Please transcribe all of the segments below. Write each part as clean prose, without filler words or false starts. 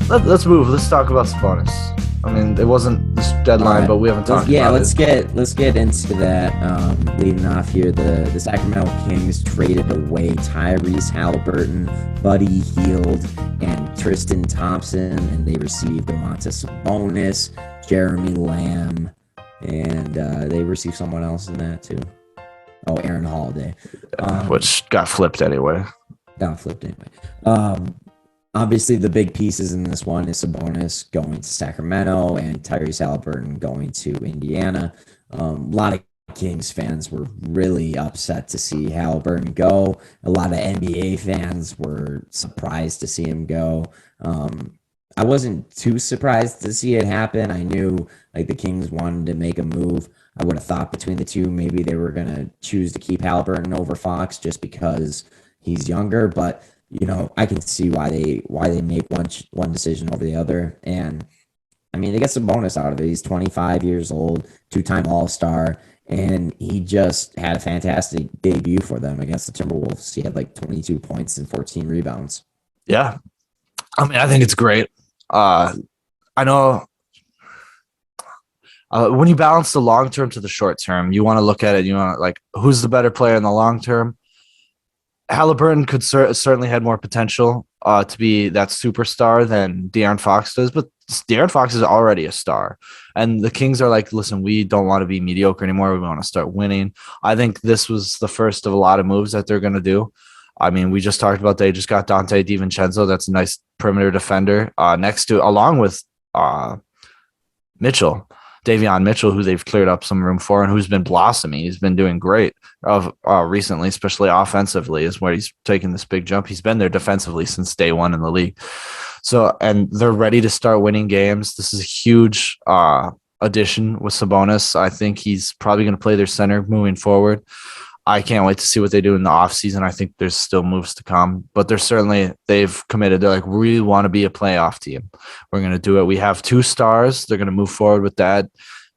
Let's move. Let's talk about Sabonis. I mean, it wasn't this deadline, Right. but we haven't talked about Let's get into that. Leading off here, the Sacramento Kings traded away Tyrese Haliburton, Buddy Hield, and Tristan Thompson, and they received Domantas Sabonis, Jeremy Lamb, and they received someone else in that too. Oh, Aaron Holiday. it, which got flipped anyway. Got flipped anyway. Obviously, the big pieces in this one is Sabonis going to Sacramento and Tyrese Haliburton going to Indiana. A lot of Kings fans were really upset to see Haliburton go. A lot of NBA fans were surprised to see him go. I wasn't too surprised to see it happen. I knew like the Kings wanted to make a move. I would have thought between the two, maybe they were going to choose to keep Haliburton over Fox just because he's younger, but you know, I can see why they make one decision over the other. And I mean, they get some bonus out of it. He's 25 years old, two-time All-Star, and he just had a fantastic debut for them against the Timberwolves. He had like 22 points and 14 rebounds. Yeah, I mean, I think it's great. I know when you balance the long term to the short term, you want to look at it. You want to like who's the better player in the long term. Haliburton could certainly had more potential to be that superstar than De'Aaron Fox does, but De'Aaron Fox is already a star. And the Kings are like, listen, we don't want to be mediocre anymore. We want to start winning. I think this was the first of a lot of moves that they're going to do. I mean, we just talked about they just got Dante DiVincenzo. That's a nice perimeter defender along with Mitchell. Davion Mitchell, who they've cleared up some room for and who's been blossoming. He's been doing great recently, especially offensively, is where he's taking this big jump. He's been there defensively since day one in the league. So, and they're ready to start winning games. This is a huge addition with Sabonis. I think he's probably going to play their center moving forward. I can't wait to see what they do in the offseason. I think there's still moves to come, but they've committed. They're like, we want to be a playoff team. We're going to do it. We have 2 stars. They're going to move forward with that.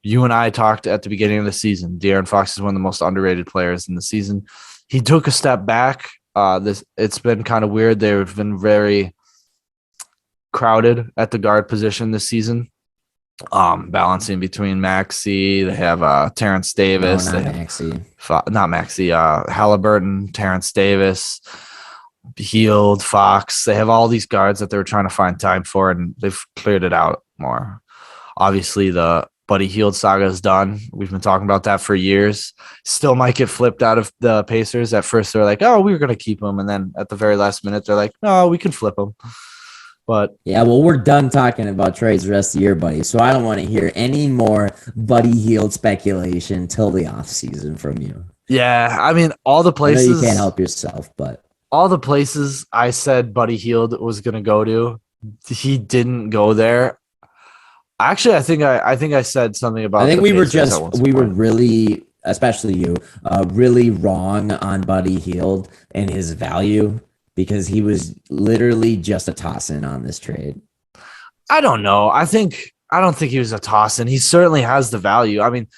You and I talked at the beginning of the season. De'Aaron Fox is one of the most underrated players in the season. He took a step back. It's been kind of weird. They've been very crowded at the guard position this season. Balancing between Maxey, they have Terrence Davis. No, not Maxey. Not Maxey. Haliburton, Terrence Davis, Hield, Fox. They have all these guards that they were trying to find time for, and they've cleared it out more. Obviously, the Buddy Hield saga is done. We've been talking about that for years. Still might get flipped out of the Pacers. At first, they're like, "Oh, we were going to keep him," and then at the very last minute, they're like, "No, we can flip him." But yeah, well, we're done talking about trades the rest of the year, buddy. So I don't want to hear any more Buddy Hield speculation till the offseason from you. Yeah, I mean, all the places I know you can't help yourself, but all the places I said Buddy Hield was going to go to, he didn't go there. Actually, I think I said something about. I think we were really, especially you, really wrong on Buddy Hield and his value. Because he was literally just a toss-in on this trade. I don't know. I don't think he was a toss-in. He certainly has the value. I mean,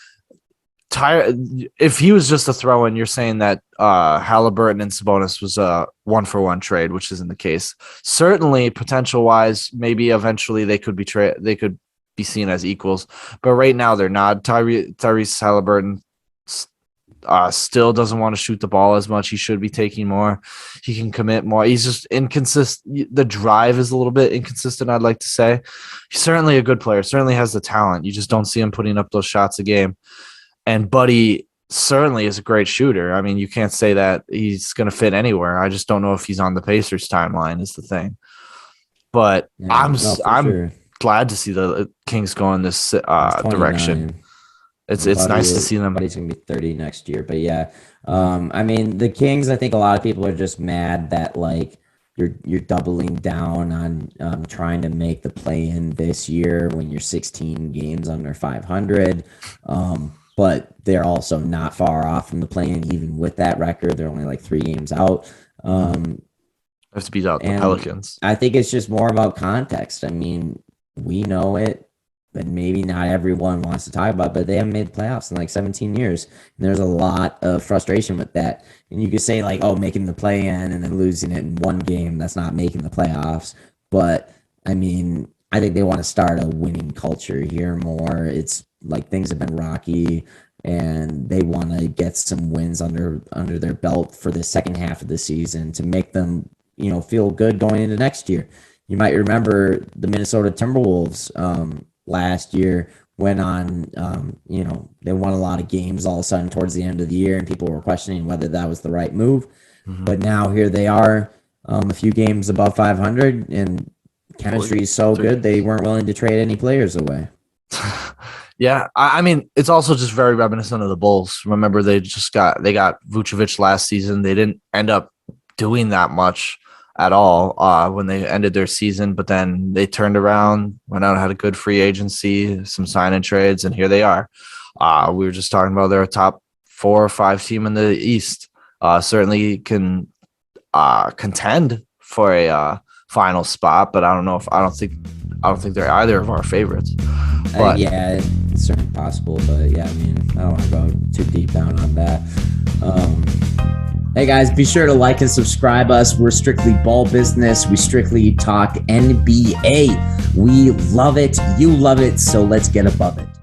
if he was just a throw-in, you're saying that Haliburton and Sabonis was a 1-for-1 trade, which isn't the case. Certainly, potential-wise, maybe eventually they could be seen as equals, but right now they're not. Tyrese Haliburton still doesn't want to shoot the ball as much. He should be taking more. He can commit more. He's just inconsistent. The drive is a little bit inconsistent, I'd like to say. He's certainly a good player, certainly has the talent. You just don't see him putting up those shots a game. And Buddy certainly is a great shooter. I mean, you can't say that he's going to fit anywhere. I just don't know if he's on the Pacers timeline is the thing. But yeah, I'm glad to see the Kings go in this direction. It's nice to see them. Buddy's gonna be 30 next year, but yeah, I mean the Kings. I think a lot of people are just mad that like you're doubling down on trying to make the play-in this year when you're 16 games under 500. But they're also not far off from the play-in even with that record. They're only like 3 games out. Have to beat out the Pelicans. I think it's just more about context. I mean, we know it. But maybe not everyone wants to talk about, but they haven't made the playoffs in like 17 years. And there's a lot of frustration with that. And you could say like, oh, making the play-in and then losing it in 1 game, that's not making the playoffs. But I mean, I think they want to start a winning culture here more. It's like things have been rocky, and they want to get some wins under their belt for the second half of the season to make them, feel good going into next year. You might remember the Minnesota Timberwolves last year went on, they won a lot of games all of a sudden towards the end of the year, and people were questioning whether that was the right move. Mhm. But now here they are, a few games above 500, and chemistry is so good they weren't willing to trade any players away. Yeah, I mean, it's also just very reminiscent of the Bulls. Remember, they got Vucevic last season. They didn't end up doing that much at all when they ended their season, but then they turned around, went out, had a good free agency, some sign and trades, and here they are. We were just talking about they're a top 4 or 5 team in the East. Certainly can contend for a final spot, but I don't think they're either of our favorites. But Yeah, it's certainly possible, but yeah, I mean, I don't want to go too deep down on that. Hey guys, be sure to like and subscribe us. We're strictly ball business. We strictly talk NBA. We love it. You love it. So let's get above it.